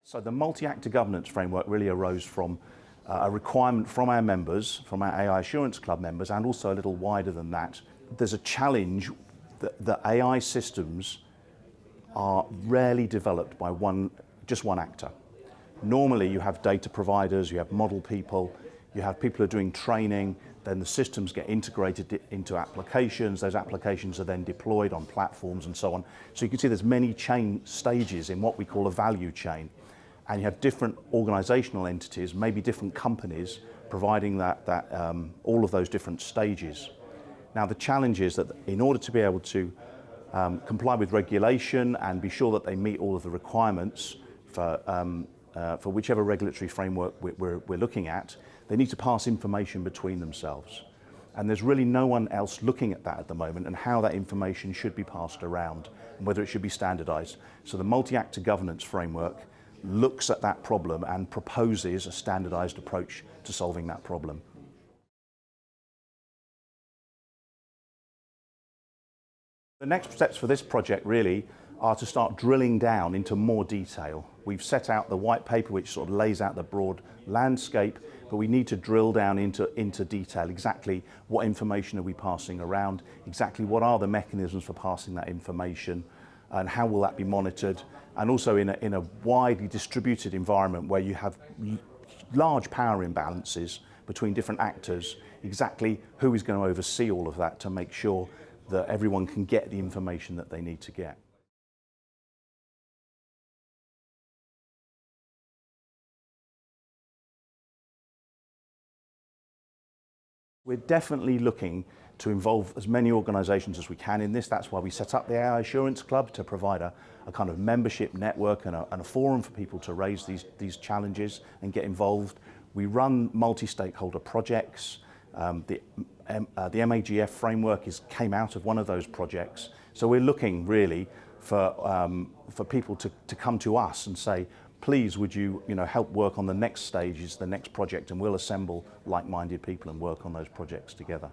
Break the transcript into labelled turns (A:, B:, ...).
A: So the multi-actor governance framework really arose from a requirement from our members, from our AI Assurance Club members, and also a little wider than that. There's a challenge that the AI systems are rarely developed by just one actor. Normally you have data providers, you have model people, you have people who are doing training, then the systems get integrated into applications, those applications are then deployed on platforms and so on. So you can see there's many chain stages in what we call a value chain. And you have different organizational entities, maybe different companies, providing all of those different stages. Now the challenge is that in order to be able to comply with regulation and be sure that they meet all of the requirements for whichever regulatory framework we're looking at, they need to pass information between themselves. And there's really no one else looking at that at the moment and how that information should be passed around and whether it should be standardized. So the multi-actor governance framework looks at that problem and proposes a standardized approach to solving that problem. The next steps for this project really are to start drilling down into more detail. We've set out the white paper which sort of lays out the broad landscape, but we need to drill down into detail. Exactly what information are we passing around, exactly what are the mechanisms for passing that information, and how will that be monitored, and also in a widely distributed environment where you have large power imbalances between different actors, exactly who is going to oversee all of that to make sure that everyone can get the information that they need to get. We're definitely looking to involve as many organisations as we can in this. That's why we set up the AI Assurance Club, to provide a kind of membership network and a forum for people to raise these challenges and get involved. We run multi-stakeholder projects. The MAGF framework came out of one of those projects. So we're looking really for people to come to us and say, please would you help work on the next stages, the next project, and we'll assemble like-minded people and work on those projects together.